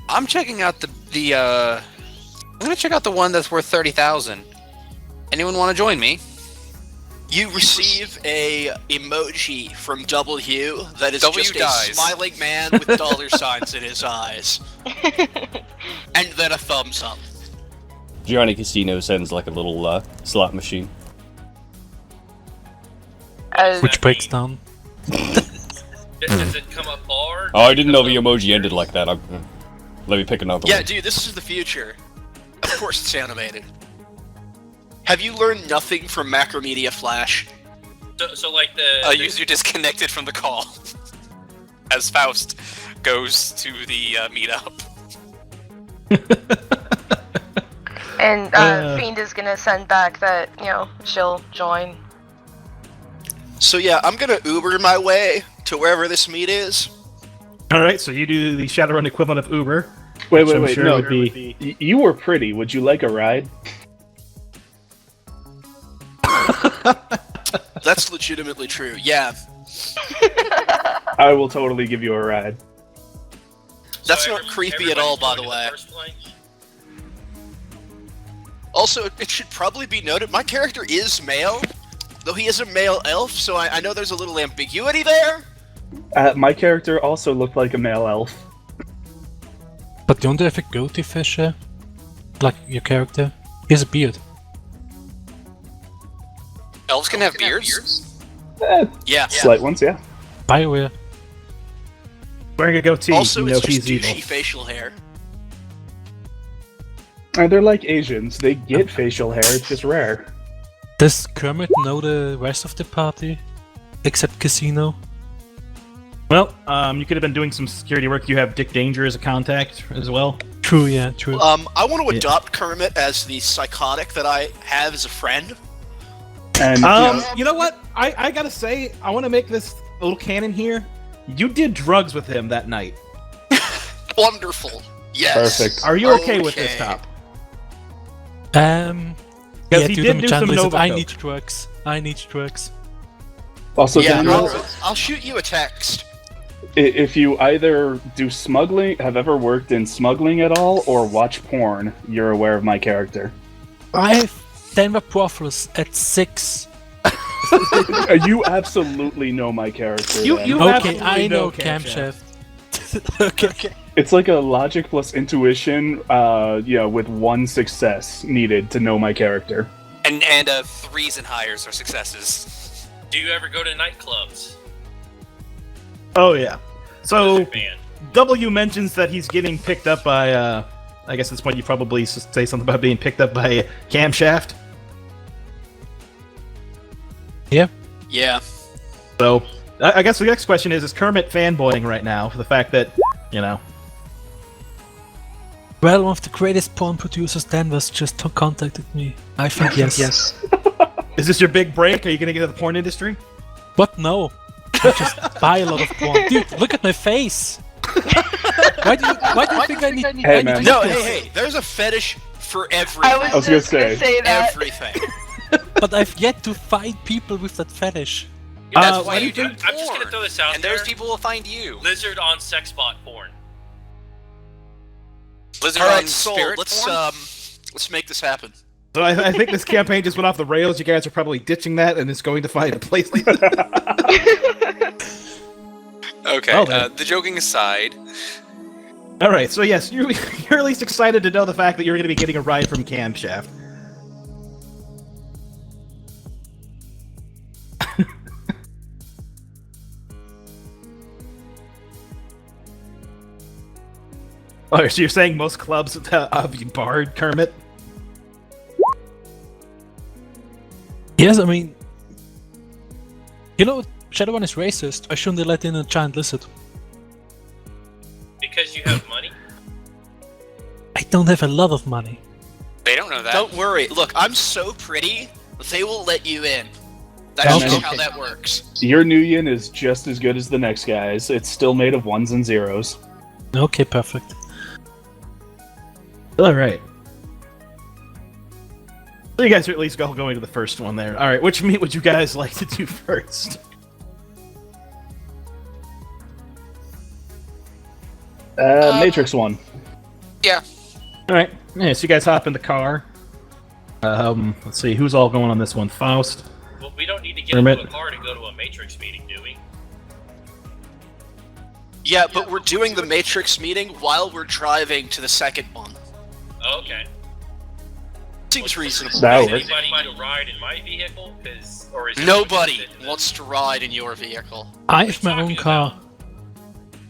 I'm checking out I'm gonna check out the one that's worth 30,000. Anyone want to join me? You receive a emoji from W that is W just dies. a smiling man with dollar signs in his eyes. And then a thumbs up. Gianni Casino sends like a little slot machine. Which breaks down. Does it come up hard? Oh, I didn't know the emoji ended like that. Let me pick another Yeah, one. dude, this is the future. Of course it's animated. Have you learned nothing from Macromedia Flash? So like the... A user disconnected from the call. As Faust goes to the meetup. And Fiend is gonna send back that, she'll join. So yeah, I'm gonna Uber my way to wherever this meet is. Alright, so you do the Shadowrun equivalent of Uber. Wait, Sure no. would be... You were pretty. Would you like a ride? That's legitimately true, yeah. I will totally give you a ride. That's not creepy at all, by the way. Also, it should probably be noted, my character is male, though he is a male elf, so I know there's a little ambiguity there. My character also looked like a male elf. But don't they have a goatee Fisher? Like your character? He has a beard. Elves can have beards? Yeah. Slight ones, yeah. BioWare. Wearing a goatee, Also, you know it's just he's evil. douchey facial hair. They're like Asians. They get facial hair, it's just rare. Does Kermit know the rest of the party? Except Casino? Well, you could have been doing some security work. You have Dick Danger as a contact as well. True, yeah, true. I want to adopt Kermit as the psychotic that I have as a friend. And you know what? I gotta say, I want to make this a little canon here. You did drugs with him that night. Wonderful. Yes. Perfect. Are you okay with this, Top? Yeah, he do did them do some chant listen, Nova I Coke. need drugs. I need drugs. also, Yeah, Denward, I'll shoot you a text. if you either do smuggling, have ever worked in smuggling at all, or watch porn, you're aware of my character. I have Denver Profiles at 6. You absolutely know my character. You then. Okay, absolutely I know know Camshaft. Okay. It's like a logic plus intuition, with one success needed to know my character. And 3s and highers are successes. Do you ever go to nightclubs? Oh yeah. So As a fan? W mentions that he's getting picked up by. I guess at this point you probably say something about being picked up by Camshaft. Yeah. Yeah. So I guess the next question is Kermit fanboying right now for the fact that Well, one of the greatest porn producers, Denver's, just contacted me. I think yes. Is this your big break? Are you gonna get into the porn industry? What? No. I just buy a lot of porn. Dude, look at my face! Why do you think I need... Hey, I man. need No, this? hey, there's a fetish for everything. I was was gonna just gonna say. say that. Everything. But I've yet to find people with that fetish. That's why why do you you do think- porn. I'm just gonna throw this out and there. those people will find you. Lizard on sexbot porn. Lizard All on right, sold. spirit Let's porn? let's make this happen. So I think this campaign just went off the rails. You guys are probably ditching that, and it's going to find a place. Okay, Well, then. the joking aside, All right, so yes, you're at least excited to know the fact that you're going to be getting a ride from Camshaft. Oh, so you're saying most clubs have you barred, Kermit? Yes, I mean... Shadowrun is racist. Why shouldn't they let in a giant lizard? Because you have money? I don't have a lot of money. they don't know that. Don't worry. Look, I'm so pretty, they will let you in. That's Okay. just how that works. Your Nuyen is just as good as the next guy's. It's still made of ones and zeros. Okay, perfect. Alright. So you guys are at least going to the first one there. Alright, which meet would you guys like to do first? Matrix 1. Yeah. All right. Yeah, so you guys hop in the car. Let's see, who's all going on this one? Faust. Well, we don't need to get Kermit. into a car to go to a Matrix meeting, do we? Yeah, but we're doing the Matrix meeting while we're driving to the second one. Oh, okay. Seems reasonable. That Does works. anybody want to ride in my vehicle? Or is Nobody everyone wants to ride in your vehicle. I have my own car.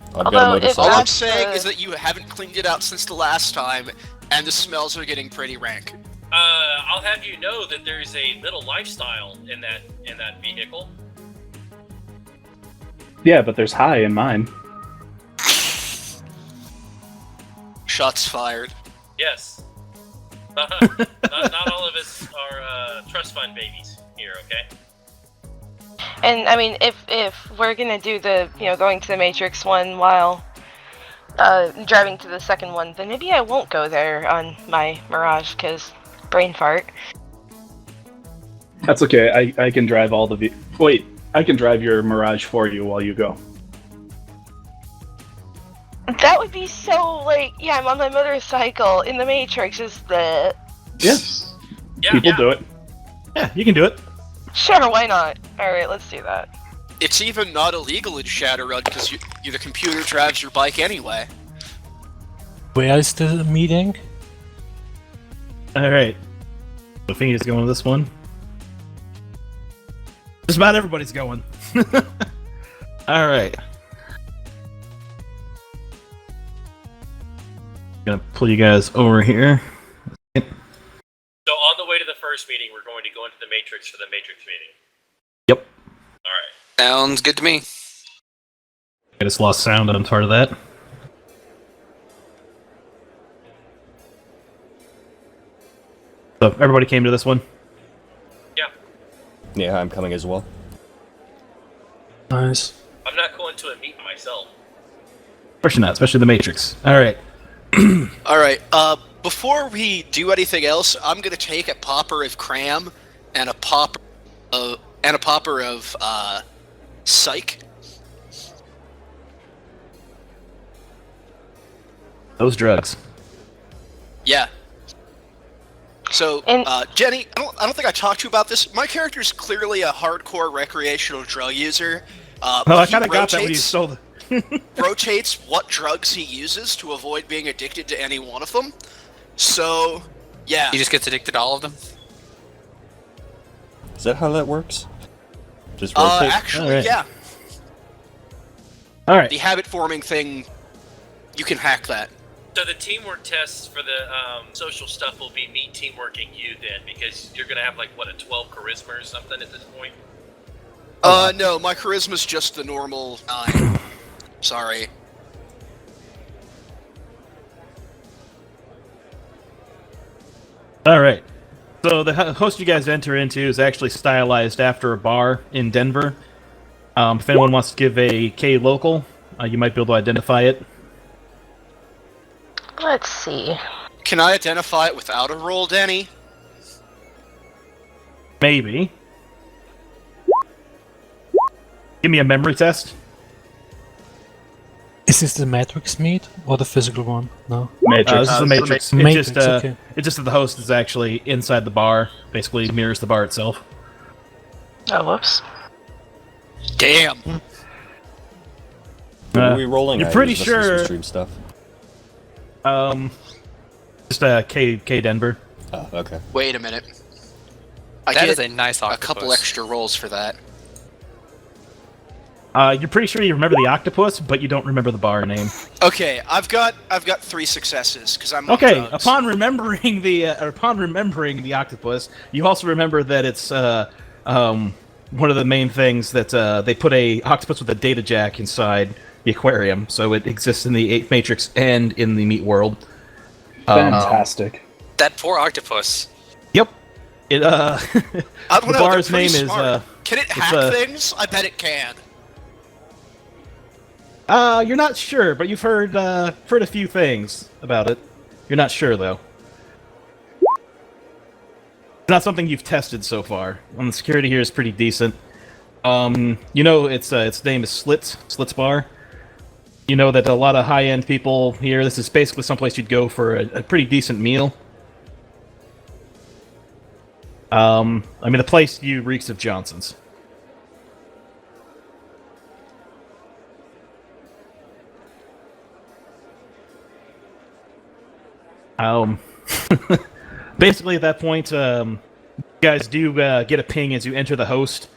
I've got a Although, if motorcycle. All I'm That's saying the- is that you haven't cleaned it out since the last time, and the smells are getting pretty rank. I'll have you know that there's a little lifestyle in that vehicle. Yeah, but there's high in mine. Shots fired. Yes. not all of us are trust fund babies here, okay? And I mean, if we're gonna do the going to the Matrix one while driving to the second one, then maybe I won't go there on my Mirage because brain fart. That's okay. I can drive all the wait. I can drive your Mirage for you while you go. That would be so like I'm on my motorcycle in the Matrix. Is the Yeah. Yeah. People do it. Yeah, you can do it. sure? Why not? All right, let's do that. It's even not illegal in Shadowrun because the computer drives your bike anyway. Where is the meeting? All right. So Fiend is going to this one. Just about everybody's going. All right. Gonna pull you guys over here. So on the way to the first meeting, we're going to go into the Matrix for the Matrix meeting. Yep. Alright. Sounds good to me. I just lost sound on part of that. So everybody came to this one. Yeah. Yeah, I'm coming as well. Nice. I'm not going to a meet myself. Especially not, especially the Matrix. All right. All right. Before we do anything else, I'm gonna take a popper of cram and a popper of psych. Those drugs. Yeah. So, And- Jenny, I don't think I talked to you about this. My character's clearly a hardcore recreational drug user. Well, I he kind of got that when you rotates- stole the. rotates what drugs he uses to avoid being addicted to any one of them. So, yeah. He just gets addicted to all of them. Is that how that works? Just rotate? Actually, Alright. yeah. All right. The habit forming thing, you can hack that. So the teamwork tests for the social stuff will be me teamworking you then, because you're gonna have like what, a 12 charisma or something at this point. No, my charisma's just the normal 9. Sorry. All right. So the host you guys enter into is actually stylized after a bar in Denver. If anyone wants to give a K local, you might be able to identify it. Let's see. Can I identify it without a roll, Denny? Maybe. Give me a memory test. Is this the Matrix meet or the physical one? No. Matrix. This is the Matrix. Matrix, It's okay. just that the host is actually inside the bar. Basically mirrors the bar itself. Oh, whoops. Damn. What are we rolling you're at? pretty Is this some sure- stream stuff? Just K Denver. Oh, okay. Wait a minute. I That get is a nice a octopus. couple extra rolls for that. You're pretty sure you remember the octopus, but you don't remember the bar name. Okay, I've got 3 successes because I'm on Okay, drugs. upon remembering the octopus, you also remember that it's one of the main things that they put a octopus with a data jack inside the aquarium, so it exists in the 8th Matrix and in the meat world. Fantastic. That poor octopus. Yep. It I don't the know, bar's they're name pretty is smart. Can it hack a- things? I bet it can. you're not sure, but you've heard a few things about it. You're not sure though. It's not something you've tested so far. And the security here is pretty decent. Its name is Slits Bar. You know that a lot of high-end people here, this is basically someplace you'd go for a pretty decent meal. I mean, the place you reeks of Johnson's. Basically, at that point, you guys do get a ping as you enter the host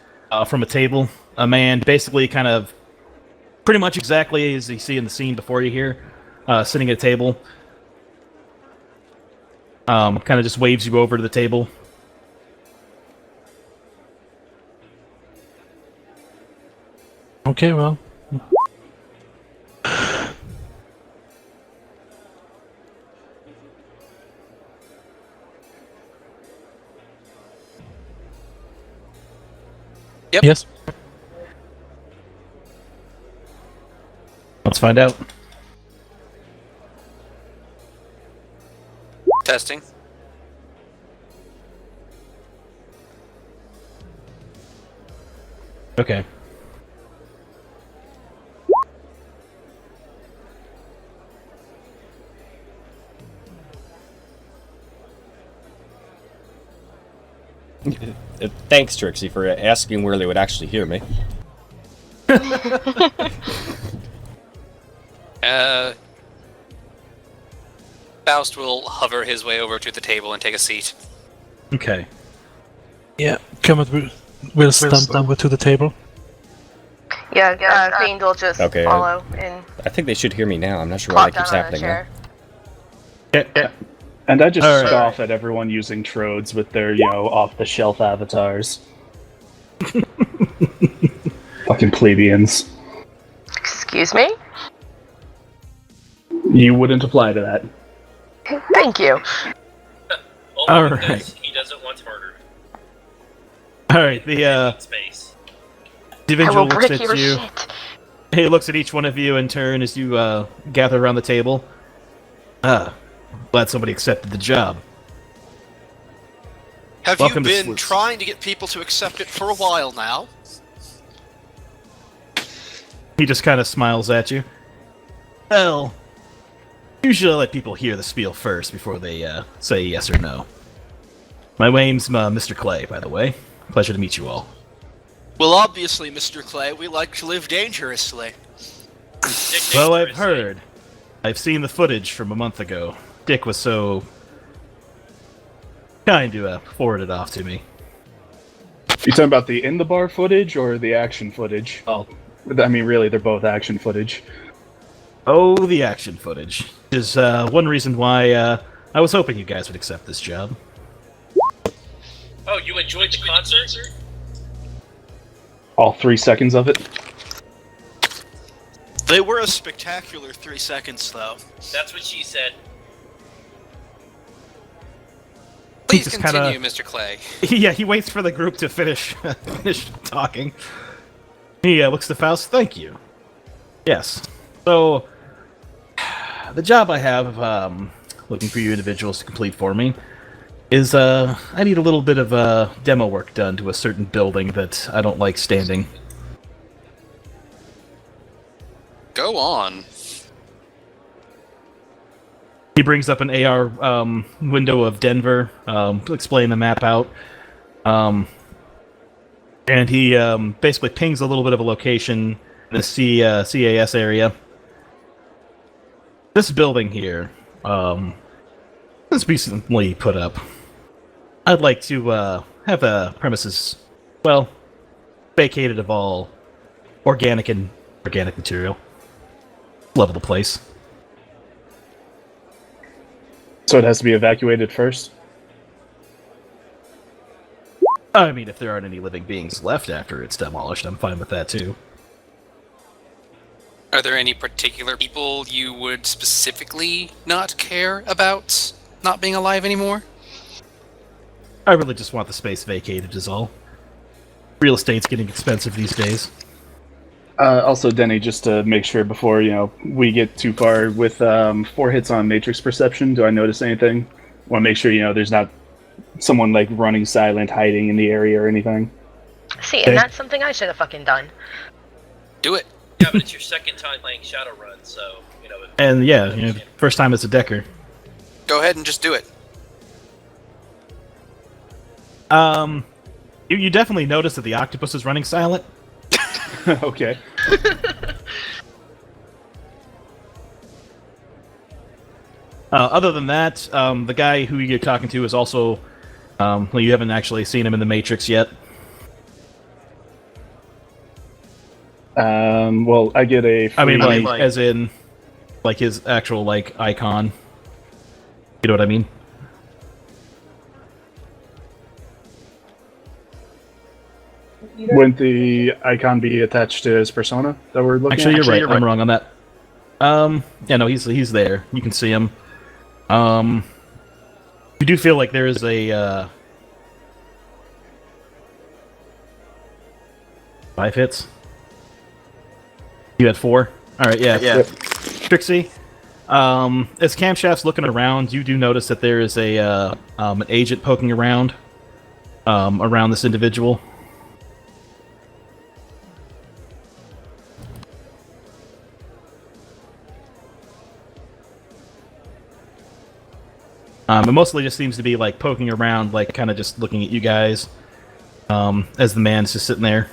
from a table. A man, basically, kind of pretty much exactly as you see in the scene before you here, sitting at a table. Kind of just waves you over to the table. Okay, well. Yep. Yes. Let's find out. Testing. Okay. Thanks, Trixie, for asking where they would actually hear me. Faust will hover his way over to the table and take a seat. Okay. Yeah, Kermit will stand over to the table. Yeah, Fiend will just Okay, follow and I think they should hear me now. I'm not sure why plop that down keeps on a happening now. chair. And I just Alright. scoff at everyone using trodes with their, off-the-shelf avatars. Fucking plebeians. Excuse me? You wouldn't apply to that. Thank you. Only Alright. because he doesn't want murder. Alright, the Space. the I individual will looks break at your you. shit. He looks at each one of you in turn as you gather around the table. Glad somebody accepted the job. Have Welcome to you been Sleuths. trying to get people to accept it for a while now? He just kind of smiles at you. Well, usually I let people hear the spiel first before they say yes or no. My name's Mr. Clay, by the way. Pleasure to meet you all. Well, obviously, Mr. Clay, we like to live dangerously. Well, I've heard. I've seen the footage from a month ago. Dick was so kind to forward it off to me. You talking about the in-the-bar footage or the action footage? Oh, I mean, really, they're both action footage. oh, the action footage is one reason why I was hoping you guys would accept this job. Oh, you enjoyed the concert? All 3 seconds of it. They were a spectacular 3 seconds, though. That's what she said. Please just continue, kinda- Mr. Clay. Yeah, he waits for the group to finish talking. He looks to Faust. Thank you. Yes. So, the job I have, looking for you individuals to complete for me, is I need a little bit of demo work done to a certain building that I don't like standing. Go on. He brings up an AR window of Denver, to explain the map out. And he basically pings a little bit of a location in the CAS area. This building here is recently put up. I'd like to have the premises, well, vacated of all organic and organic material. Level the place. So it has to be evacuated first? I mean, if there aren't any living beings left after it's demolished, I'm fine with that too. Are there any particular people you would specifically not care about not being alive anymore? I really just want the space vacated is all. Real estate's getting expensive these days. Also, Denny, just to make sure before, we get too far with 4 hits on Matrix Perception, do I notice anything? Want to make sure, there's not someone, running silent, hiding in the area or anything. See, Okay. and that's something I should have fucking done. Do it. Yeah, but it's your second time playing Shadowrun, so, you know... And yeah, first time as a decker. Go ahead and just do it. You definitely notice that the octopus is running silent. Okay. Other than that, the guy who you're talking to is also... well, you haven't actually seen him in the Matrix yet. Well, I get a. I mean, free- like, as in, like, his actual, like, icon. You know what I mean? Wouldn't the icon be attached to his persona that we're looking Actually, at? you're right. I'm wrong on that. Yeah, no, he's there. You can see him. You do feel like there is a 5 hits. You had 4. All right, yeah. Yep. Trixie, as Camshaft's looking around, you do notice that there is a an agent poking around around this individual. It mostly just seems to be like poking around, like kind of just looking at you guys as the man's just sitting there.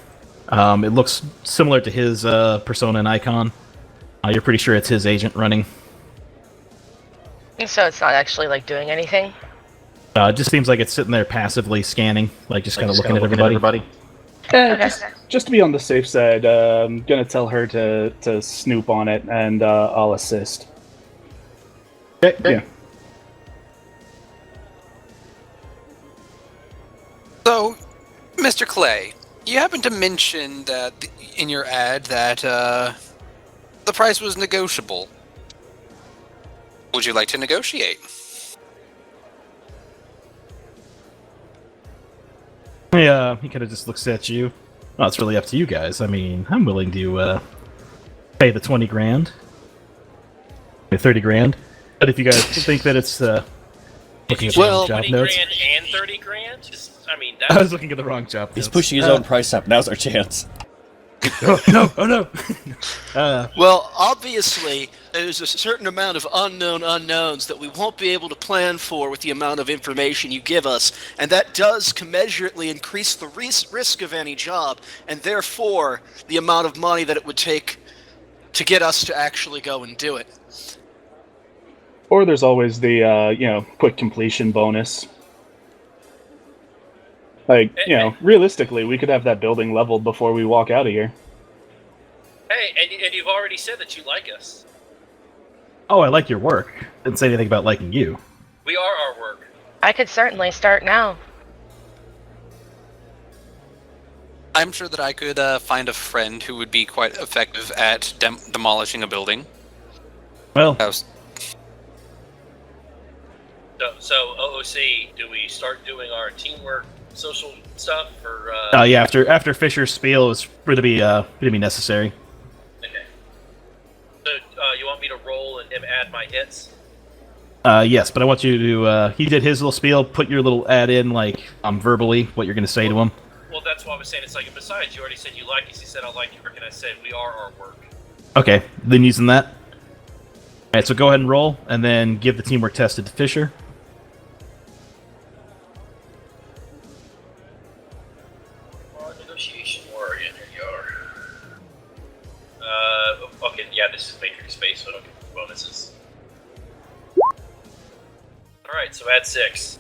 It looks similar to his persona and icon. You're pretty sure it's his agent running. So it's not actually like doing anything. It just seems like it's sitting there passively scanning, like just kind of looking at everybody. Okay. Just to be on the safe side, I'm gonna tell her to snoop on it, and I'll assist. Okay. Yeah. So, Mr. Clay, you happened to mention that in your ad that the price was negotiable. Would you like to negotiate? Yeah, he kind of just looks at you. Well, it's really up to you guys. I mean, I'm willing to pay the 20 grand, 30 grand. But if you guys think that it's looking at the wrong job 20 notes, grand and 30 grand? Just, I mean, I that's... was looking at the wrong job. He's notes. pushing his own price up. Now's our chance. Oh no! Well, obviously, there's a certain amount of unknown unknowns that we won't be able to plan for with the amount of information you give us, and that does commensurately increase the risk of any job, and therefore the amount of money that it would take to get us to actually go and do it. Or there's always the quick completion bonus. Like, realistically, we could have that building leveled before we walk out of here. Hey, and you've already said that you like us. Oh, I like your work. Didn't say anything about liking you. We are our work. I could certainly start now. I'm sure that I could find a friend who would be quite effective at demolishing a building. Well, So OOC, do we start doing our teamwork, social stuff, or? yeah. After Fisher's spiel, it's going to be necessary. Okay. So you want me to roll and him add my hits? Yes, but I want you to. He did his little spiel. Put your little ad in, like verbally, what you're going to say to him. Well, that's what I was saying. It's like, and besides, you already said you like us. You said I like your work, and I said we are our work. Okay, then using that. Alright, so go ahead and roll, and then give the teamwork test to Fisher. Negotiation warrior, there you are. Okay, yeah, this is Matrix space, so I don't get bonuses. Alright, so add 6.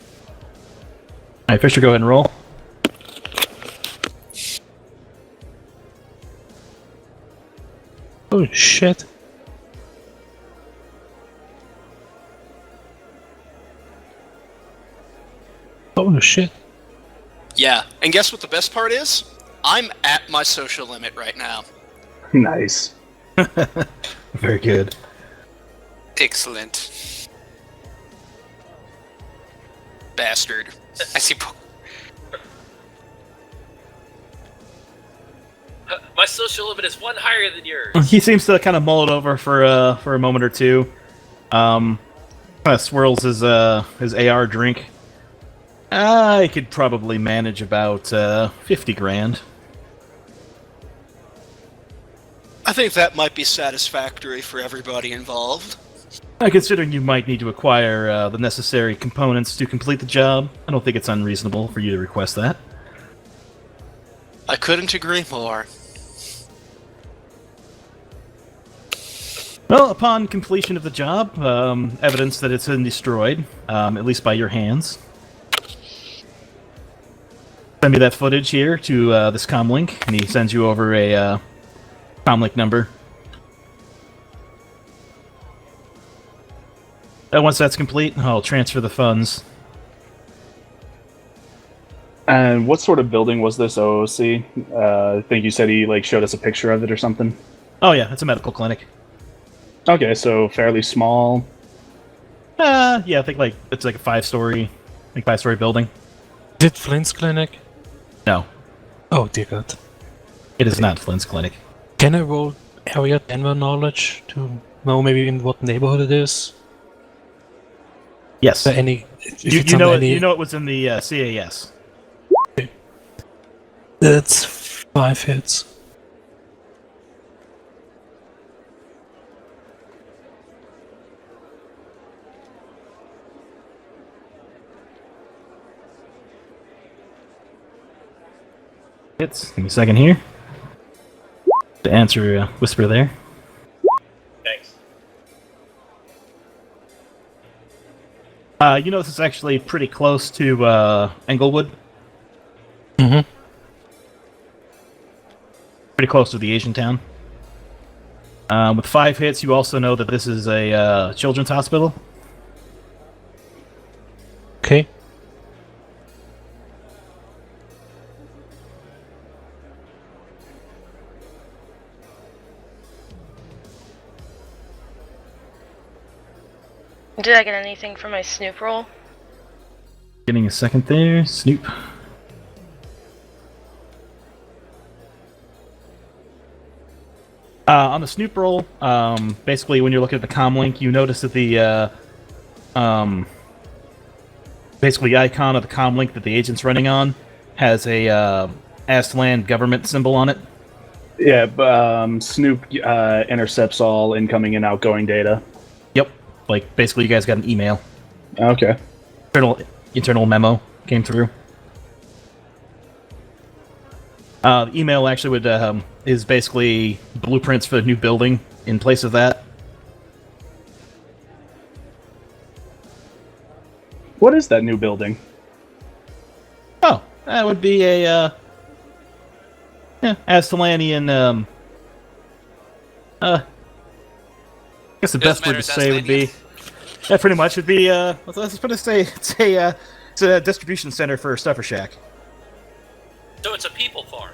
Alright, Fisher, go ahead and roll. Oh shit. Oh shit. Yeah, and guess what the best part is? I'm at my social limit right now. Nice. Very good. Excellent. Bastard. I see. My social limit is 1 higher than yours. He seems to kind of mull it over for a moment or two. Kind of swirls his AR drink. I could probably manage about 50 grand. think that might be satisfactory for everybody involved. Considering you might need to acquire the necessary components to complete the job, I don't think it's unreasonable for you to request that. I couldn't agree more. Well, upon completion of the job, evidence that it's been destroyed, at least by your hands. Send me that footage here to this comlink, and he sends you over a comlink number. Once that's complete, I'll transfer the funds. And what sort of building was this OOC? I think you said he showed us a picture of it or something. Oh yeah, it's a medical clinic. Okay, so fairly small. Yeah, I think it's like a five-story building. Is it Flint's clinic? No, Oh dear God. it is not Flint's clinic. Can I roll area Denver knowledge to know maybe in what neighborhood it is? Yes, Any? you know it was in the CAS. That's 5 hits. Give me a second here to answer Whisper there. Thanks. You know this is actually pretty close to Englewood. Mm-hmm. Pretty close to the Asian town. With 5 hits, you also know that this is a children's hospital. Okay. Did I get anything from my snoop roll? Getting a second there, Snoop. On the Snoop roll, basically when you're looking at the comlink, you notice that the basically the icon of the comlink that the agent's running on has a Aztlan government symbol on it. Yeah, Snoop intercepts all incoming and outgoing data. Yep. Like, basically you guys got an email. Okay. Internal memo came through. The email actually is basically blueprints for the new building in place of that. What is that new building? Oh, that would be a Aztalanian. I guess the best word to say would be, yeah, pretty much would be. Let's put it say it's a distribution center for Stuffer Shack. So it's a people farm.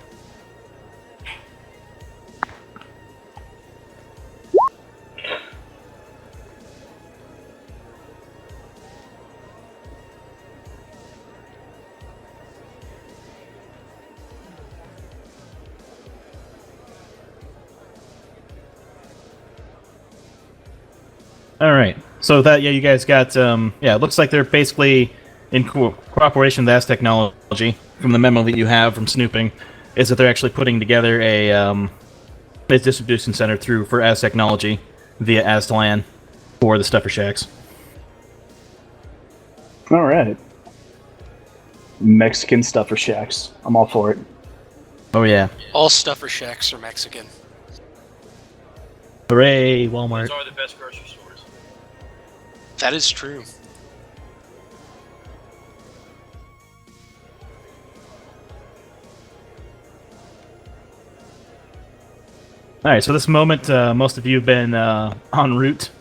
All right. So that you guys got it looks like they're basically in cooperation with Az Technology from the memo that you have from snooping, is that they're actually putting together a distribution center for Az Technology via Aztlan for the Stuffer Shacks. All right. Mexican Stuffer Shacks. I'm all for it. Oh yeah. All Stuffer Shacks are Mexican. Hooray, Walmart. Those are the best grocery stores. That is true. All right, so this moment, most of you have been en route.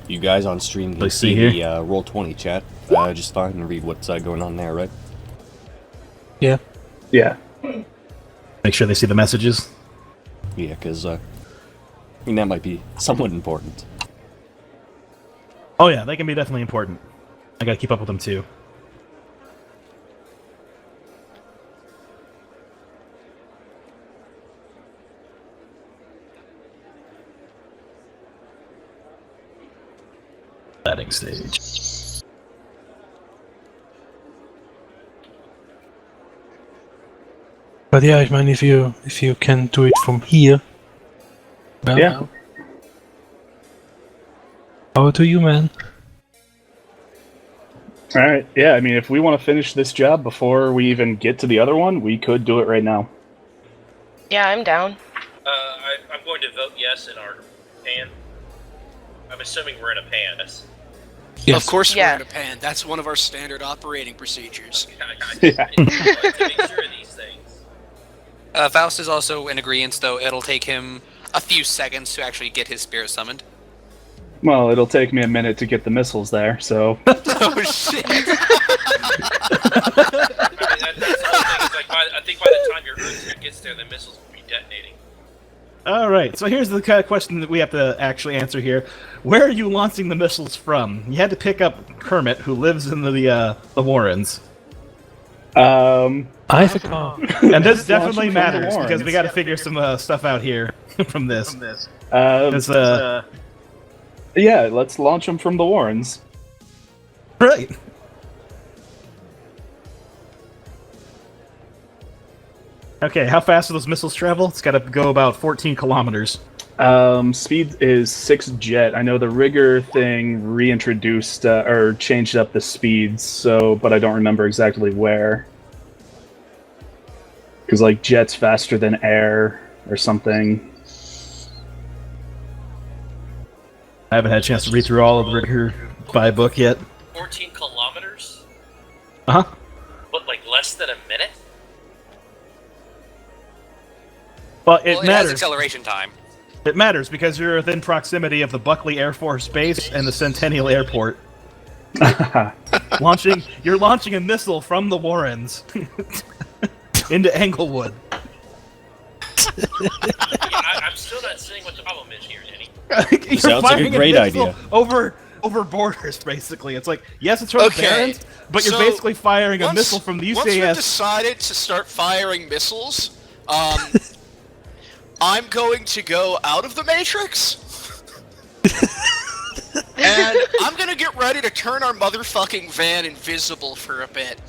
You guys on stream can Let's see see the Roll20 chat just fine and read what's going on there, right? Yeah. Yeah. Make sure they see the messages. Yeah, because I mean, that might be somewhat important. Oh yeah, they can be definitely important. I gotta keep up with them too. Setting stage. But yeah, I mean, if you can do it from here, well, Yeah. Over to you, man. All right. Yeah. I mean, if we want to finish this job before we even get to the other one, we could do it right now. Yeah, I'm down. I'm going to vote yes in our pan. I'm assuming we're in a pan. Yes. Of course Yeah. we're in a pan. That's one of our standard operating procedures. I like to make sure of these things. Faust is also in agreement, though it'll take him a few seconds to actually get his spirit summoned. Well, it'll take me a minute to get the missiles there, so. Oh shit! I mean, that's the whole thing. It's like I think by the time your Earth gets there, the missiles will be detonating. All right, so here's the kind of question that we have to actually answer here. Where are you launching the missiles from? You had to pick up Kermit, who lives in the Warrens. I have a car. And this Launch definitely them from the matters, Warrens. because we got to figure some stuff out here from this. Yeah, let's launch them from the Warrens. Right. Okay, how fast do those missiles travel? It's got to go about 14 kilometers. Speed is 6 jet. I know the rigger thing reintroduced or changed up the speeds, but I don't remember exactly where. Because like jet's faster than air or something. I haven't had a chance to read through all of the Rigger 5 book yet. 14 kilometers? Uh huh. But like less than a minute? Well, Well, it has matters. acceleration time. It matters because you're within proximity of the Buckley Air Force Base and the Centennial Airport. You're launching a missile from the Warrens into Englewood. I'm still not seeing what the problem is here, Denny. You're Sounds like a firing great missile idea. over borders, basically. It's like, yes, it's from the Barrens, but you're so basically firing a once- missile from the Once we've UCAS. decided to start firing missiles, I'm going to go out of the Matrix. And I'm gonna get ready to turn our motherfucking van invisible for a bit.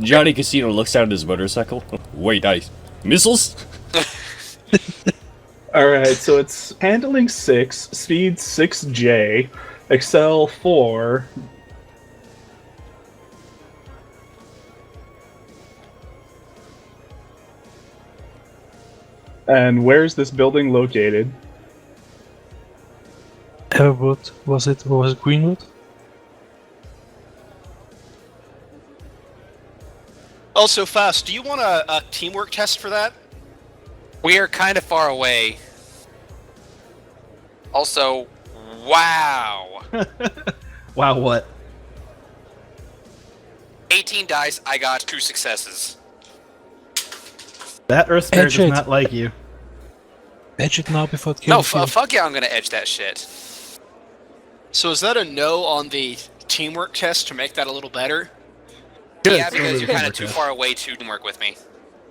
Johnny Casino looks down at his motorcycle. Wait, missiles? Alright, so it's handling 6, speed 6J, excel 4. And where's this building located? Everwood, was it? Or was it Greenwood? Also, Faust, do you want a teamwork test for that? We are kind of far away. Also, wow. Wow, what? 18 dice, I got 2 successes. That Earth Spirit Edge does it. not like you. Edge it now before it No, kills you. fuck yeah, I'm gonna edge that shit. So is that a no on the teamwork test to make that a little better? Yeah, because you're kind of too far away to work with me.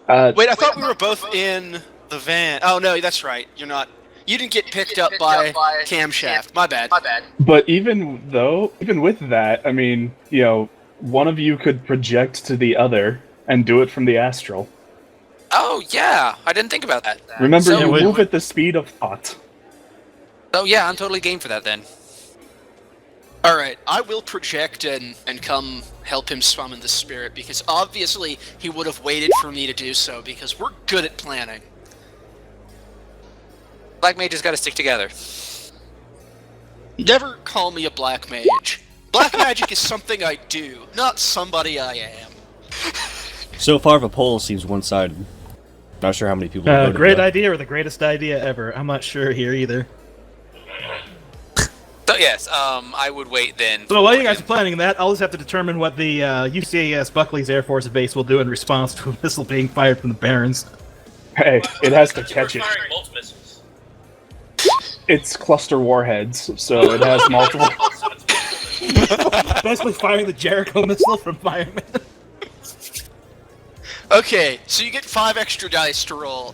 Wait, I thought we were both in the van. Oh no, that's right. You're not. You didn't get picked up by camshaft. My bad. But even with that, I mean, one of you could project to the other and do it from the astral. Oh yeah, I didn't think about that. Remember, So- you move at the speed of thought. Oh yeah, I'm totally game for that then. All right, I will project and come help him summon the spirit because obviously he would have waited for me to do so because we're good at planning. Black mages gotta stick together. Never call me a black mage. Black magic is something I do, not somebody I am. So far, the poll seems one-sided. Not sure how many people voted. Great though. idea or the greatest idea ever. I'm not sure here either. So yes, I would wait then. So while you guys for are planning that, I'll just have to determine what the UCAS Buckley's Air Force Base will do in response to a missile being fired from the Barrens. Hey, it has to We're catch it. firing bolt missiles. It's cluster warheads, so it has multiple. So it's Basically firing the Jericho missile from Fireman. Okay, so you get 5 extra dice to roll.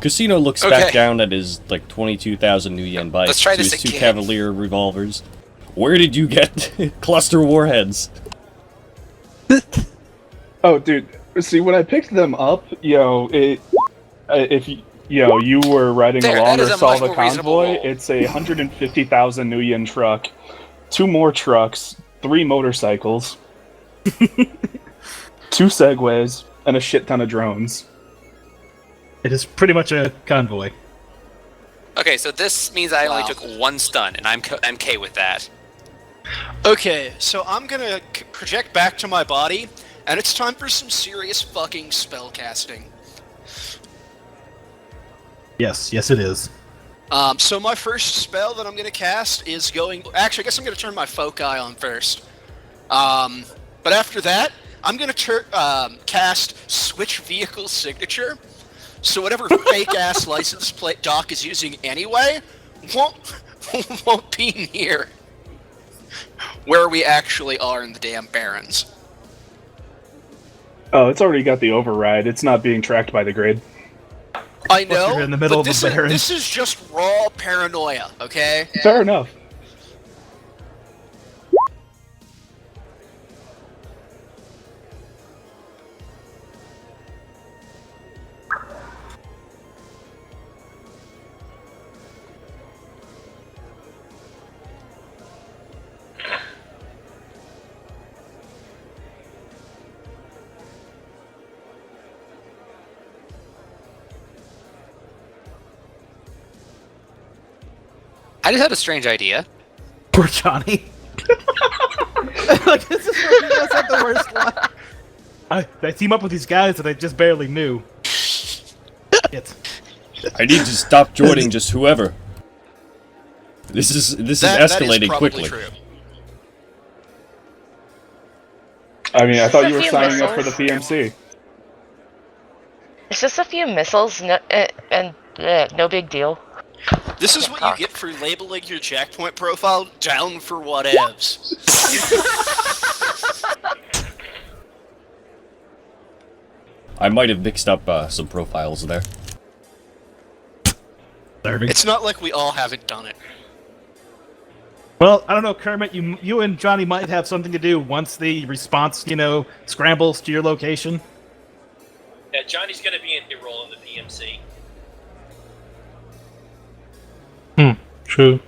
Casino looks Okay. back down at his 22,000 new yen bike. Let's try to this his 2 again. Cavalier revolvers. Where did you get cluster warheads? Oh, dude, See, when I picked them up, if you were riding There, along that is or a saw much the more reasonable convoy, roll. it's a 150,000 new yen truck, 2 more trucks, 3 motorcycles, 2 segways, and a shit ton of drones. It is pretty much a convoy. Okay, so this means I only Wow. took 1 stun, and I'm okay with that. Okay, so I'm gonna project back to my body, and it's time for some serious fucking spell casting. Yes, it is. So my first spell that I'm gonna cast is going. Actually, I guess I'm gonna turn my foci on first. But after that, I'm gonna cast Switch Vehicle Signature. So whatever fake ass license plate Doc is using anyway won't be near where we actually are in the damn Barrens. Oh, it's already got the override. It's not being tracked by the grid. I know, you're in the middle but of the Barrens. this is just raw paranoia, okay? Fair enough. I just had a strange idea. Poor Johnny. Like, this is that's like the worst line. I team up with these guys that I just barely knew. Shit. I need to stop joining just whoever. This is escalating probably quickly. True. I mean, I thought A you were few signing up for the missiles. PMC. It's just a few missiles, no big deal. This is what you get for labeling your checkpoint profile down for whatevs. I might have mixed up some profiles there. It's not like we all haven't done it. Well, I don't know, Kermit. You and Johnny might have something to do once the response, scrambles to your location. Yeah, Johnny's gonna be in the role in the PMC. True.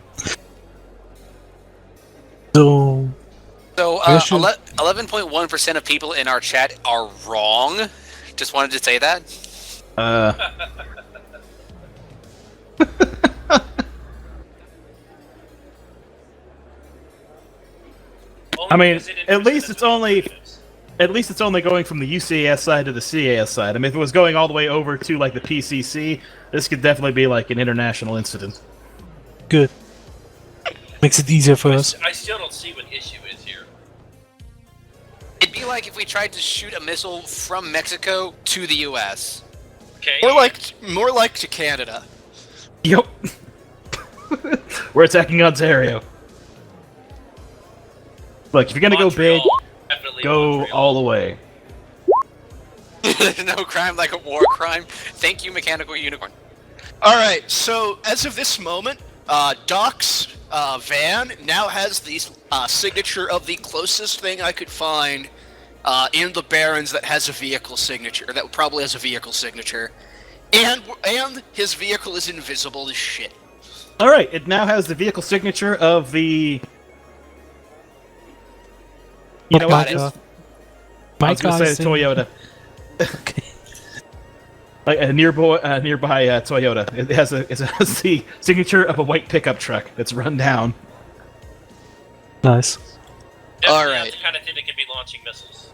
So, So, I should- 11.1% of people in our chat are wrong. Just wanted to say that. I mean, because it at least interested it's only going from the UCAS side to the CAS side. I mean, if it was going all the way over to like the PCC, this could definitely be like an international incident. good. Makes it easier for us. I still don't see what the issue is here. It'd be like if we tried to shoot a missile from Mexico to the U.S. Okay. More like to Canada. Yep. We're attacking Ontario. Look, if you're gonna go big, Montreal, definitely go Montreal. all the way. There's no crime like a war crime. Thank you, Mechanical Unicorn. Alright, so as of this moment, Doc's van now has the signature of the closest thing I could find in the Barrens that has a vehicle signature. That probably has a vehicle signature. And his vehicle is invisible as shit. All right, it now has the vehicle signature of the. You know what? Got it. I was gonna say Toyota. Okay. Like a nearby Toyota. It has the signature of a white pickup truck that's run down. Nice. Definitely Alright. not the kind of thing that can be launching missiles.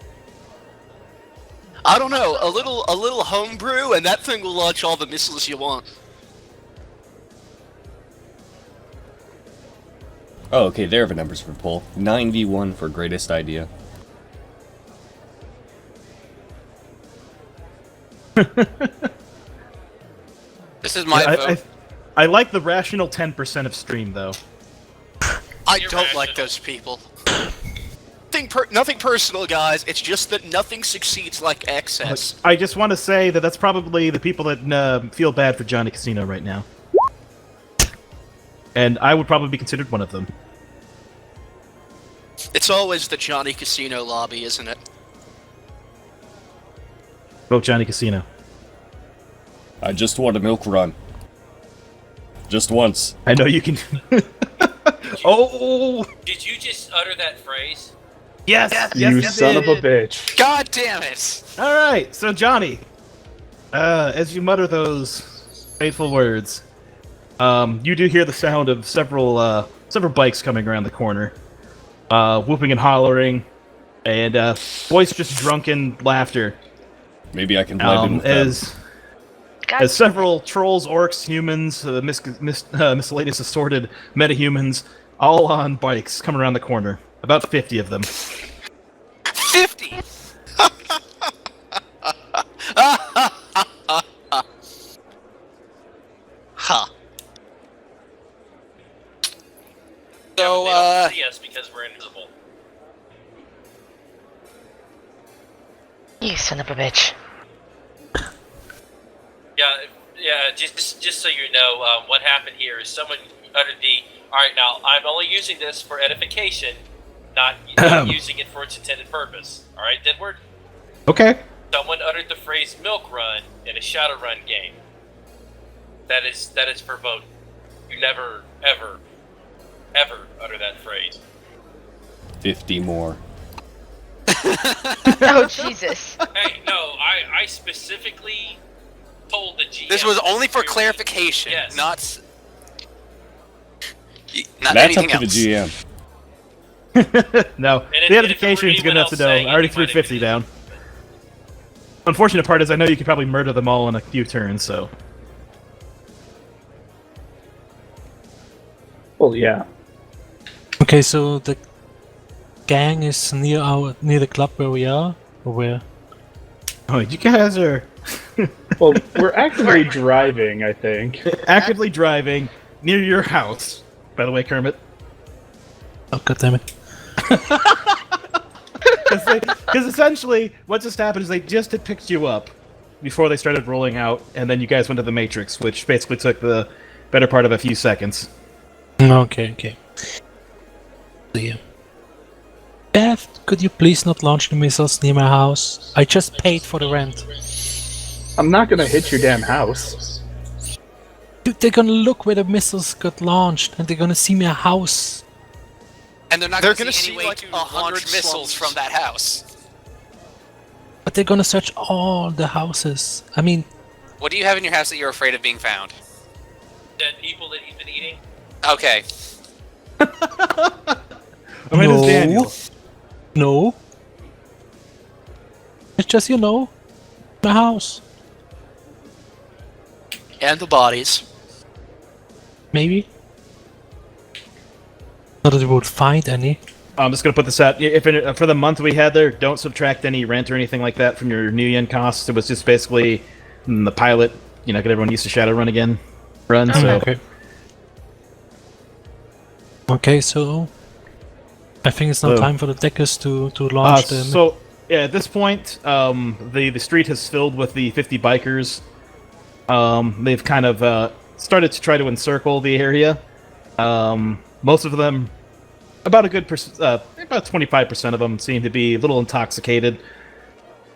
I don't know, a little homebrew, and that thing will launch all the missiles you want. Oh, okay, there are the numbers for poll. 9v1 for greatest idea. This is my vote. I like the rational 10% of stream though. I You're don't like rational. those people. Nothing personal, guys. It's just that nothing succeeds like excess. I just want to say that that's probably the people that feel bad for Johnny Casino right now. And I would probably be considered one of them. It's always the Johnny Casino lobby, isn't it? Smoke Johnny Casino. I just want a milk run. Just once. I know you can. Oh! Did you just utter that phrase? Yes! You yes, son did. of a bitch. God damn it! All right, so Johnny, as you mutter those fateful words, you do hear the sound of several bikes coming around the corner, whooping and hollering, and boisterous drunken laughter. Maybe I can blend in with them. As several trolls, orcs, humans, miscellaneous assorted metahumans, all on bikes, come around the corner. About 50 of them. 50! Huh. So, They don't see us because we're invisible. You son of a bitch. Yeah. Just so you know, what happened here is someone uttered the. All right, now I'm only using this for edification, not using it for its intended purpose. All right, Denward. Okay. Someone uttered the phrase "milk run" in a Shadowrun game. That is verboten. You never, ever utter that phrase. 50 more. Oh, Jesus. Hey, no, I specifically told the GM. This was only for clearly- clarification, Yes. not That's anything up to else. the GM. No, And the if there edification were is good anyone enough to else know. saying I already it, threw you might have 50 down. Unfortunate part is I know you could probably murder them all in a few turns, so... Well, yeah. Okay, so the gang is near the club where we are, or where? Oh, you guys are Well, we're actively driving, I think. actively driving near your house. By the way, Kermit. Oh, god damn it! Because essentially, what just happened is they just had picked you up before they started rolling out, and then you guys went to the Matrix, which basically took the better part of a few seconds. Okay. Yeah. Beth, could you please not launch the missiles near my house? I just paid for the rent. I'm not gonna hit your damn house. Dude, they're gonna look where the missiles got launched, and they're gonna see my house. And they're not They're going to gonna see see, any way like, to 100 launch missiles slums. from that house. But they're gonna search all the houses. I mean, What do you have in your house that you're afraid of being found? Dead people that you've been eating. Okay. My name is Daniel. no. It's just, my house. And the bodies. Maybe. Not that we would find any. I'm just gonna put this out. If for the month we had there, don't subtract any rent or anything like that from your new yen costs. It was just basically the pilot. Get everyone used to Shadowrun again. So Okay. Okay, so I think it's now So- time for the deckers to launch the. so yeah, at this point, the street has filled with the 50 bikers. They've kind of started to try to encircle the area. Most of them, about 25% of them, seem to be a little intoxicated.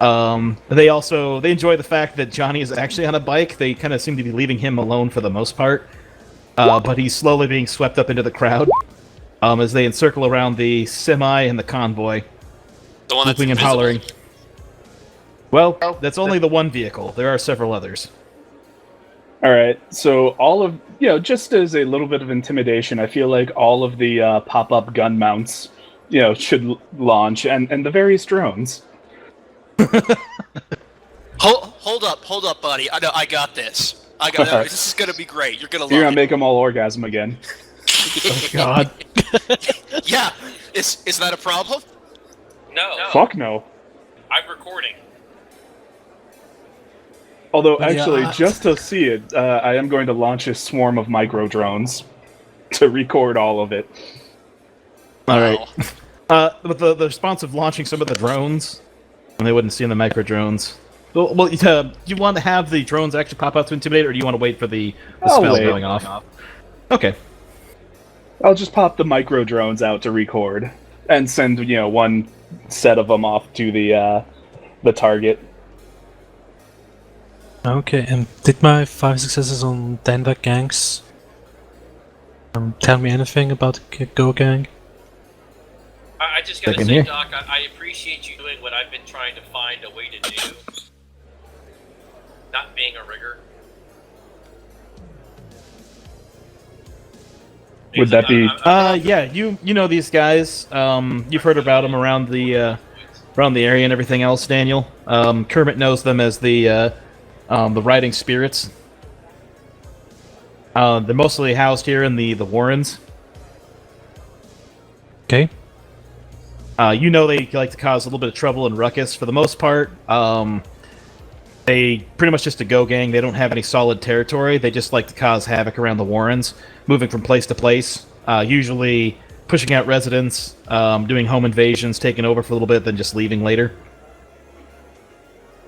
They enjoy the fact that Johnny is actually on a bike. They kind of seem to be leaving him alone for the most part. But he's slowly being swept up into the crowd as they encircle around the semi and the convoy, The one that's whooping and invisible. hollering. Well, that's only the one vehicle. There are several others. All right, so all of just as a little bit of intimidation, I feel like all of the pop-up gun mounts, should launch, and the various drones. Hold up, buddy. I got this. This is gonna be great. You're gonna love You're gonna it. make them all orgasm again. God. Yeah. Is that a problem? No. Fuck no. I'm recording. Although, Yeah, actually, just to see it, I am going to launch a swarm of micro drones to record all of it. All right. With the response of launching some of the drones, and they wouldn't see in the micro drones. Well, do you want to have the drones actually pop out to intimidate, or do you want to wait for the I'll spell wait. going off? Okay. I'll just pop the micro drones out to record and send one set of them off to the target. Okay, and did my 5 successes on Denward gangs tell me anything about the Go gang? I just gotta Second say, here. Doc, I appreciate you doing what I've been trying to find a way to do. Not being a rigger. Would that be- Yeah, you know these guys. You've heard about them around the area and everything else, Daniel. Kermit knows them as the riding spirits. They're mostly housed here in the Warrens. Okay. You know they like to cause a little bit of trouble and ruckus. For the most part, they pretty much just a go gang. They don't have any solid territory. They just like to cause havoc around the Warrens, moving from place to place, usually pushing out residents, doing home invasions, taking over for a little bit, then just leaving later.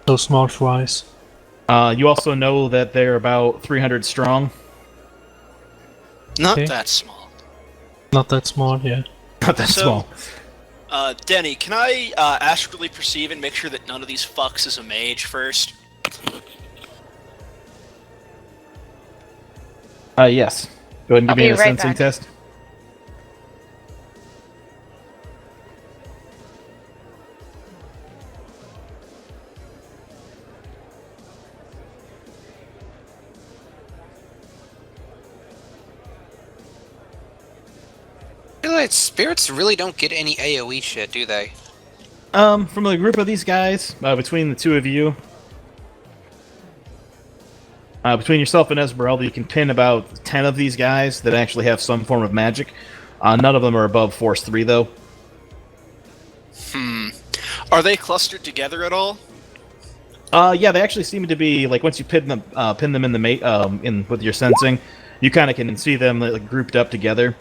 So small fries. You also know that they're about 300 strong. Not Okay. that small. Not that small, yeah. Not that So- small. Denny, can I astrally perceive and make sure that none of these fucks is a mage first? Yes. Go ahead and I'll give me be a right sensing back. test. I feel like spirits really don't get any AoE shit, do they? From the group of these guys, between the two of you, between yourself and Esmerelda, you can pin about 10 of these guys that actually have some form of magic. None of them are above Force 3, though. Are they clustered together at all? Yeah, they actually seem to be, like, once you pin them in the in with your sensing, you kind of can see them like, grouped up together.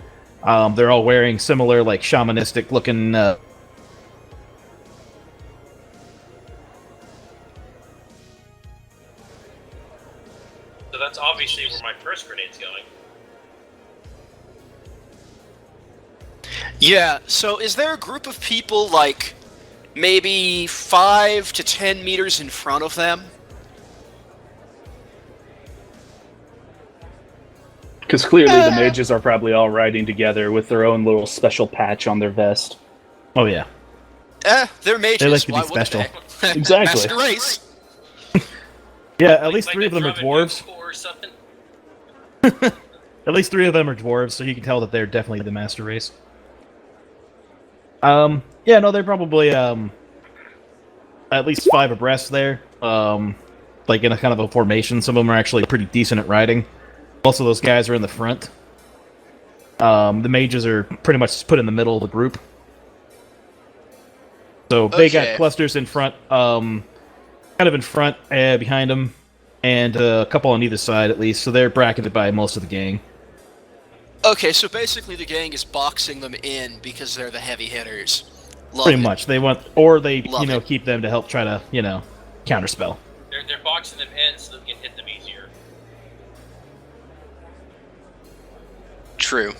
They're all wearing similar, like, shamanistic-looking So that's obviously where my first grenade's going. Yeah, so is there a group of people, like, maybe 5 to 10 meters in front of them? Because clearly the mages are probably all riding together with their own little special patch on their vest. Oh, yeah. They're mages. They like to be Why wouldn't special. they? Exactly. Master race. Yeah, at least Like 3 of them are throw the dwarves. Goku or something. At least 3 of them are dwarves, so you can tell that they're definitely the master race. Yeah, no, they're probably, at least 5 abreast there. Like in a kind of a formation. Some of them are actually pretty decent at riding. Most of those guys are in the front. The mages are pretty much put in the middle of the group. So they Okay. got clusters in front, kind of in front, behind them, and a couple on either side at least. So they're bracketed by most of the gang. Okay, so basically the gang is boxing them in because they're the heavy hitters. Love Pretty it. much. They want, or they, Love it. keep them to help try to, counterspell. They're boxing them in so they can hit them easier. True.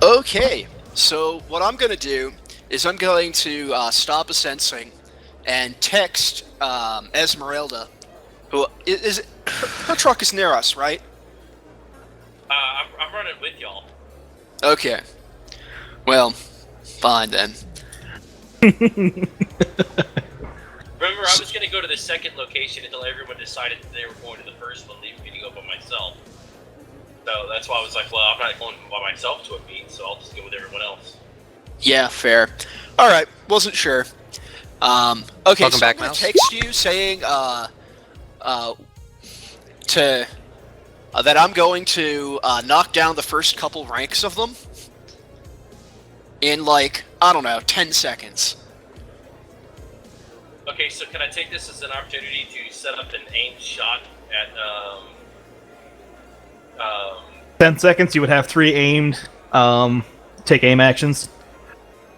Okay, so what I'm going to do is I'm going to stop a sensing and text Esmerelda, who is her truck is near us, right? I'm running with y'all. Okay. Well, fine then. Remember, I was going to go to the second location until everyone decided that they were going to the first one, leaving me to go by myself. So that's why I was like, well, I'm not going by myself to a meet, so I'll just go with everyone else. Yeah, fair. All right, wasn't sure. Okay, Welcome so back, I'm gonna Mouse. text you saying that I'm going to knock down the first couple ranks of them in like I don't know 10 seconds. Okay, so can I take this as an opportunity to set up an aimed shot at 10 seconds, you would have 3 aimed, take aim actions.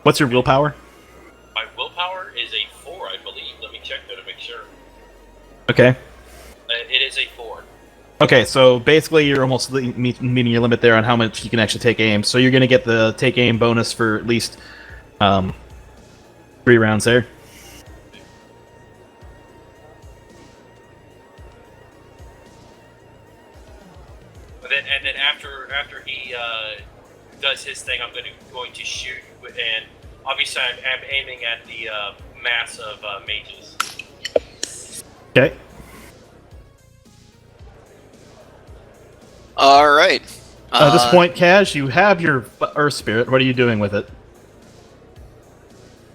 What's your willpower? my willpower is a 4, I believe. Let me check though to make sure. Okay. It is a 4. Okay, so basically you're almost meeting your limit there on how much you can actually take aim. So you're going to get the take aim bonus for at least 3 rounds there. But then after he does his thing, I'm going to shoot, and obviously I'm aiming at the mass of mages. Okay. All right. At this point, Kaz, you have your Earth Spirit. What are you doing with it?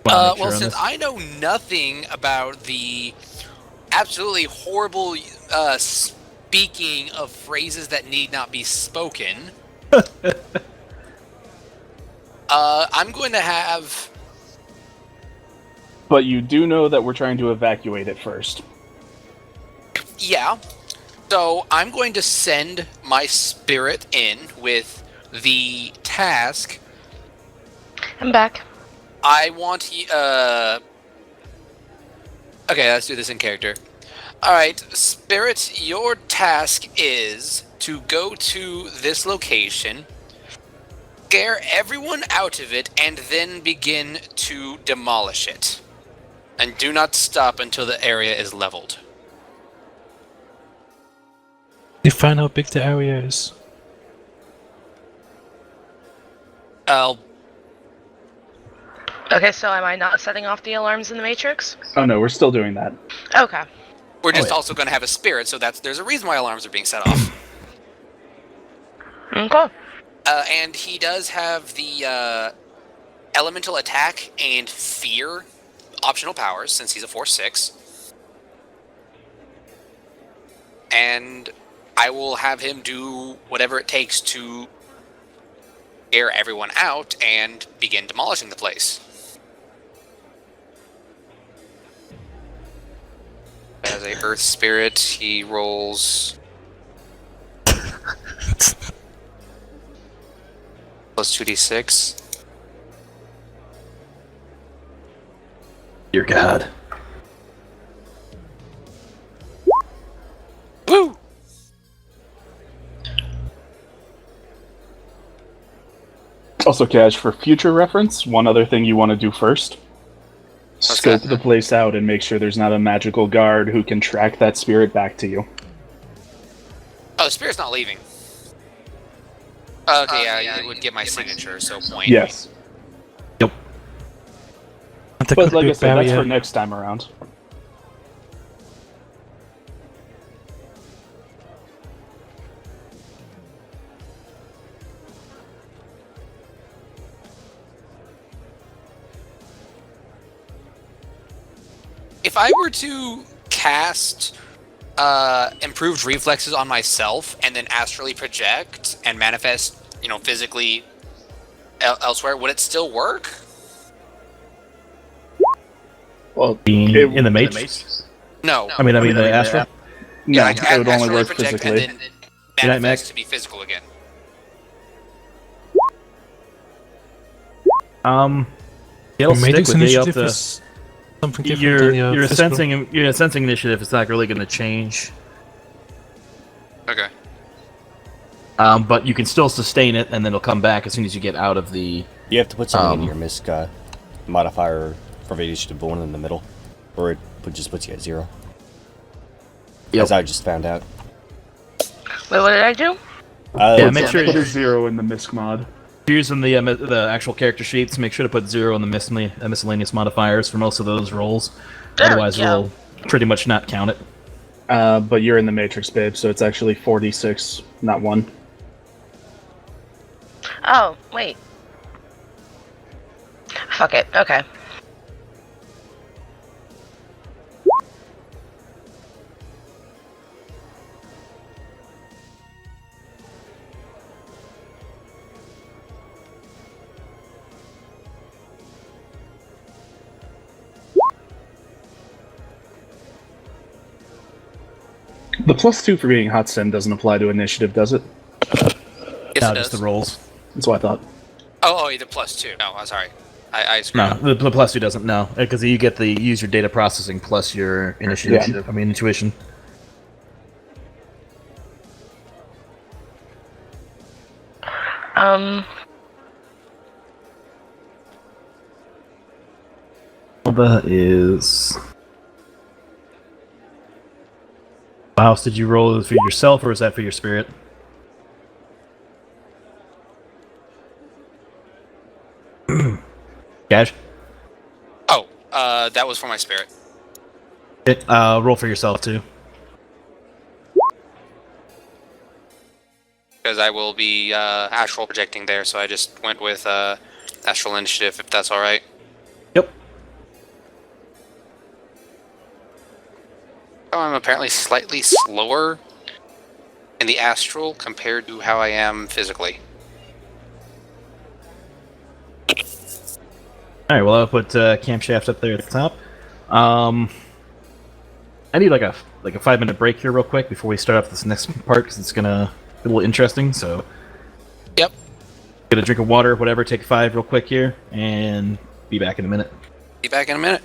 Well, since I know nothing about the absolutely horrible speaking of phrases that need not be spoken, I'm going to have... But you do know that we're trying to evacuate it first. Yeah. So I'm going to send my spirit in with the task. I'm back. I want okay, let's do this in character. Alright, Spirit, your task is to go to this location, scare everyone out of it, and then begin to demolish it. And do not stop until the area is leveled. Define how big the area is. Okay, so am I not setting off the alarms in the Matrix? Oh no, we're still doing that. Okay. We're just also going to have a spirit, so there's a reason why alarms are being set off. Okay. And he does have the elemental attack and fear optional powers, since he's a Force 6. And I will have him do whatever it takes to scare everyone out and begin demolishing the place. As a Earth Spirit, he rolls plus 2d6. Dear God. Woo! Also, Cash, for future reference, one other thing you want to do first. Scope the place out and make sure there's not a magical guard who can track that spirit back to you. Oh, the spirit's not leaving. Okay, yeah, it would get my signature, so point. Yes. And there But could like be I a said, that's barrier. for next time around. If I were to cast improved reflexes on myself and then astrally project and manifest, physically elsewhere, would it still work? Well, Being it- in the Matrix? No. I mean, the Astral? no, I it would only astrally work project physically. and then Good night, manifest Mac. to be physical again. It'll stick Matrix with you. initiative is something different than Your physical. sensing initiative is not really going to change. Okay. But you can still sustain it, and then it'll come back as soon as you get out of the. You have to put something in your misc modifier for initiative 1 in the middle, or it just puts you at 0. Yep. As I just found out. Wait, what did I do? Yeah, make sure Put a you're 0 in the misc mod. using the actual character sheets. Make sure to put 0 in the miscellaneous modifiers for most of those rolls. There Otherwise, we go. it'll pretty much not count it. But you're in the Matrix, babe, so it's actually 46, not 1. Oh, wait. Fuck it. Okay. The +2 for being hot send doesn't apply to initiative, does it? Yes, No, it just does. the rolls. That's what I thought. Oh, the +2. No, I'm sorry. I screwed No, up. the +2 doesn't. No, because you get the use your data processing plus your initiative. Yeah. I mean intuition. That is. Faust, did you roll it for yourself or is that for your spirit? Cash? Oh, that was for my spirit. Roll for yourself, too. Because I will be astral projecting there, so I just went with astral initiative, if that's alright. Yep. Oh, I'm apparently slightly slower in the astral compared to how I am physically. Alright, well, I'll put camshaft up there at the top. I need like a 5-minute break here real quick before we start off this next part, because it's gonna be a little interesting, so... Yep. Get a drink of water, whatever, take 5 real quick here, and be back in a minute. Be back in a minute.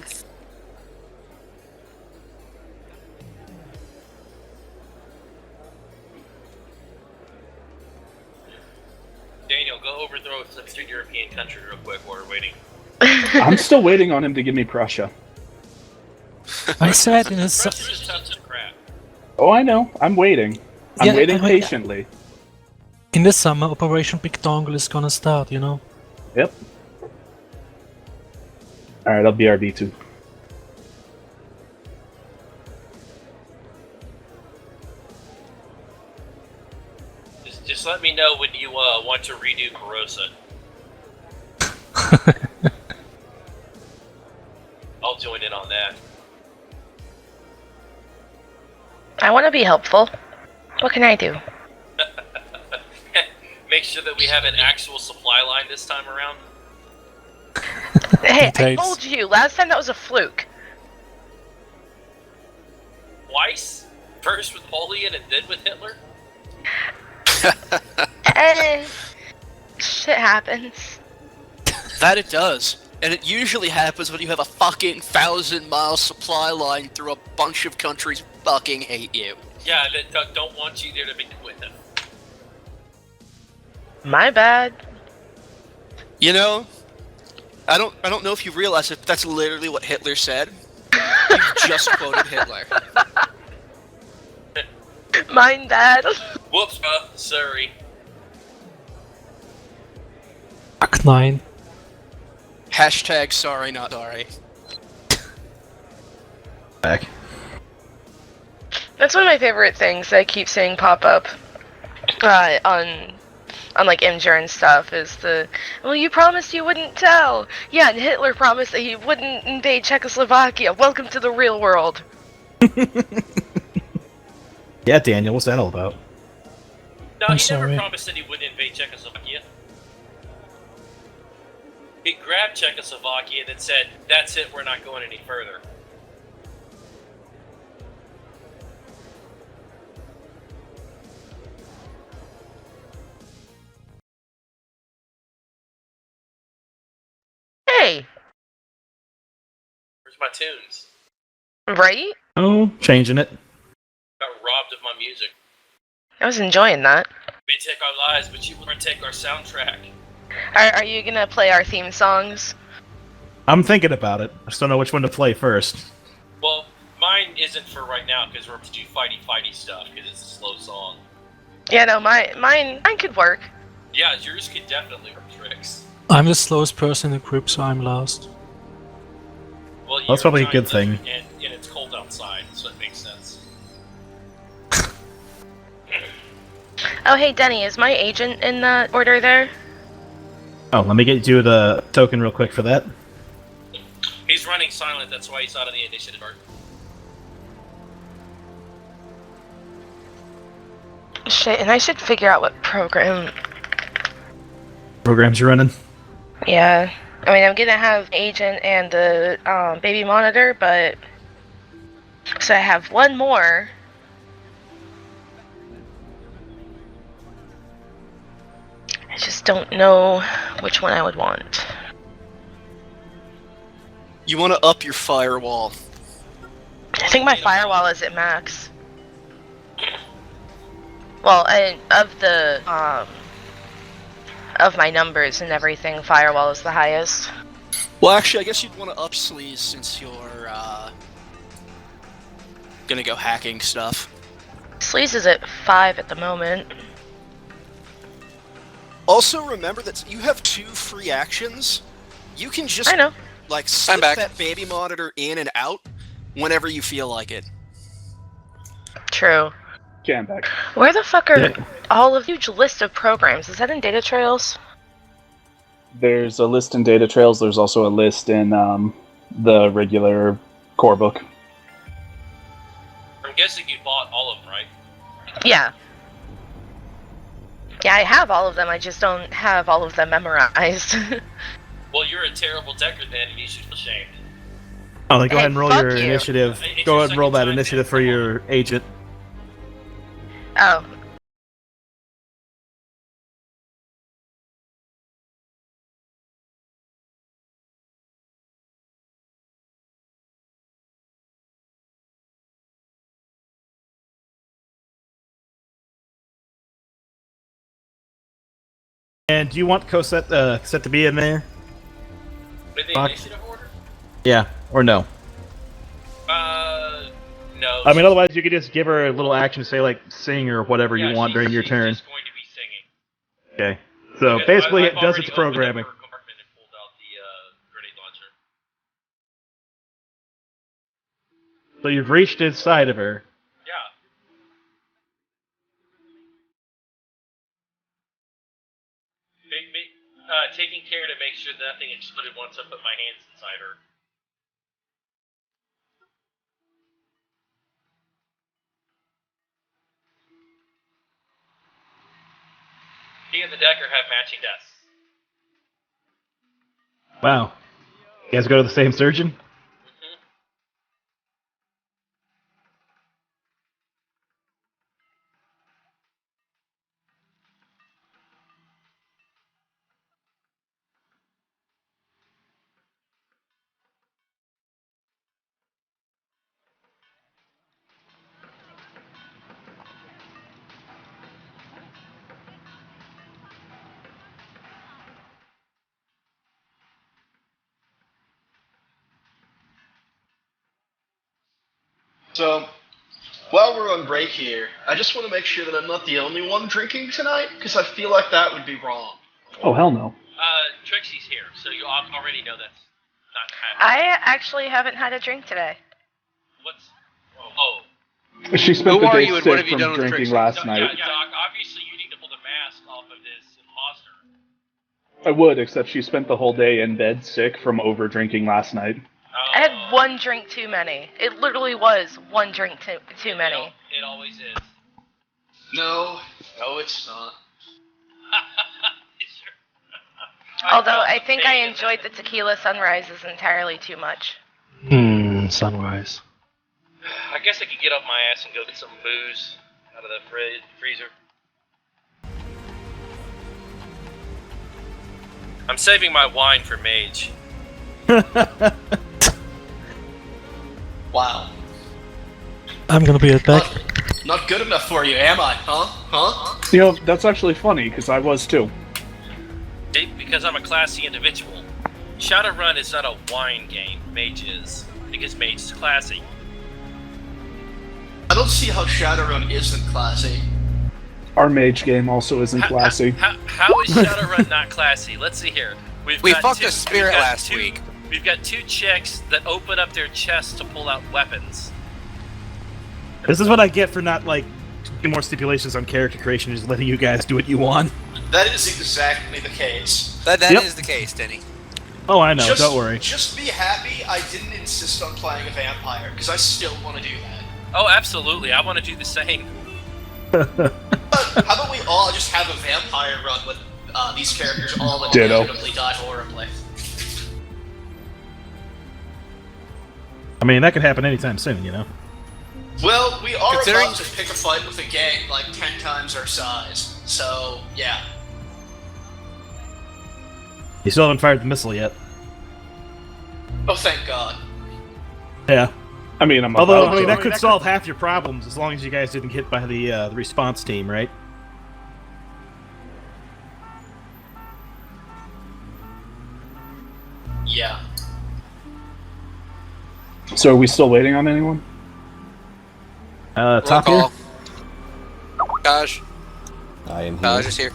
Daniel, go overthrow some Eastern European country real quick while we're waiting. I'm still waiting on him to give me Prussia. I said in a Russia just tons of crap. Oh, I know. I'm waiting. I'm Yeah, waiting I mean- patiently. in the summer, Operation Big Dongle is gonna start, you know? Yep. Alright, I'll BRB too. Just let me know when you want to redo Barossa. I'll join in on that. I want to be helpful. What can I do? Make sure that we have an actual supply line this time around. Hey, I Thanks. told you last time that was a fluke. Twice? First with Napoleon and then with Hitler? Eh, shit happens. That it does. And it usually happens when you have a fucking 1,000-mile supply line through a bunch of countries fucking hate you. Yeah, that don't want you there to begin with them. My bad. You know, I don't know if you realize it, but that's literally what Hitler said. You just quoted Hitler. Mine bad. Whoops, sorry. Fuck 9. Hashtag sorry, not sorry. Back. That's one of my favorite things that I keep seeing pop up on like Imgur and stuff is well, you promised you wouldn't tell. Yeah, and Hitler promised that he wouldn't invade Czechoslovakia. Welcome to the real world. Yeah, Daniel, what's that all about? No, I'm he sorry. never promised that he wouldn't invade Czechoslovakia. He grabbed Czechoslovakia and then said, "That's it, we're not going any further." Hey, Where's my tunes? right? Oh, changing it. Got robbed of my music. I was enjoying that. We take our lives, but you wouldn't take our soundtrack. Are you gonna play our theme songs? I'm thinking about it. I just don't know which one to play first. Well, mine isn't for right now because we're to do fighty stuff because it's a slow song. Yeah, no, mine could work. Yeah, yours could definitely work tricks. I'm the slowest person in the group, so I'm last. Well, That's you're probably a good giant thing. lizard and it's cold outside, so it makes sense. Oh, hey, Denny, is my agent in that order there? Oh, let me get you the token real quick for that. He's running silent, that's why he's not on the initiative part. Shit, and I should figure out what program. Programs you're running. Yeah, I mean, I'm gonna have agent and the baby monitor, but so I have one more. I just don't know which one I would want. You want to up your firewall. I think my firewall is at max. Well, of my numbers and everything, firewall is the highest. Well, actually, I guess you'd want to up sleaze since you're gonna go hacking stuff. Sleaze is at 5 at the moment. Also, remember that you have 2 free actions, You can just I know. like slip back. that baby monitor in and out whenever you feel like it. True. Okay, I'm back. Where the fuck are Yeah. all of the huge list of programs? Is that in data trails? There's a list in data trails. There's also a list in the regular core book. I'm guessing you bought all of them, right? Yeah. Yeah, I have all of them. I just don't have all of them memorized. Well, you're a terrible decker then, and you should feel ashamed. Oh, then go Hey, ahead and roll fuck your you. initiative. It's Go your ahead and roll second that time, initiative man. for your agent. Oh. And do you want Cosette set to be in there? With the Fuck. initiative order? Yeah, or no? No. I mean, otherwise you could just give her a little action, say like sing or whatever you want during your turn. She's just going to be singing. Okay. So Because basically, I've it does already its opened up programming. her compartment and pulled out the grenade launcher. So you've reached inside of her. Yeah. Taking care to make sure nothing exploded once I put my hands inside her. He and the decker have matching desks. Wow. You guys go to the same surgeon? So, while we're on break here, I just want to make sure that I'm not the only one drinking tonight, because I feel like that would be wrong. Oh, hell no. Trixie's here, so you already know that's not happening. I actually haven't had a drink today. What's... Oh. She spent Who the are day you and what have sick you from done with drinking Trixie? last Yeah, night. Doc, obviously you need to pull the mask off of this imposter. I would, except she spent the whole day in bed sick from over drinking last night. Oh. I had one drink too many. It literally was one drink too many. It always is. No, it's not. It's true. Although I think I enjoyed the tequila sunrises entirely too much. Sunrise. I guess I could get off my ass and go get some booze out of the freezer. I'm saving my wine for Mage. Wow. I'm gonna be right back. Not good enough for you, am I? Huh? You know, that's actually funny, because I was too. See, because I'm a classy individual. Shadowrun is not a wine game, Mage is. Because Mage is classy. I don't see how Shadowrun isn't classy. Our mage game also isn't classy. How is Shadowrun not classy? Let's see here. We fucked a spirit last week. We've got two chicks that open up their chests to pull out weapons. This is what I get for not, like, putting more stipulations on character creation, just letting you guys do what you want. That is exactly the case. That Yep. is the case, Denny. Oh, I know, Just, don't worry. Just be happy I didn't insist on playing a vampire, because I still want to do that. Oh, absolutely. I want to do the same. But how about we all just have a vampire run with these characters all Ditto. inevitably die horribly? I mean, that could happen anytime soon, you know? Well, we are Considering- about to pick a fight with a gang like 10 times our size, so yeah. You still haven't fired the missile yet. Oh, thank God. Yeah. I mean, I'm Although, about I mean, to. that could solve half your problems as long as you guys didn't get hit by the response team, right? Yeah. So are we still waiting on anyone? Top here? Roll call. Kaj. I am here. Kaj is here.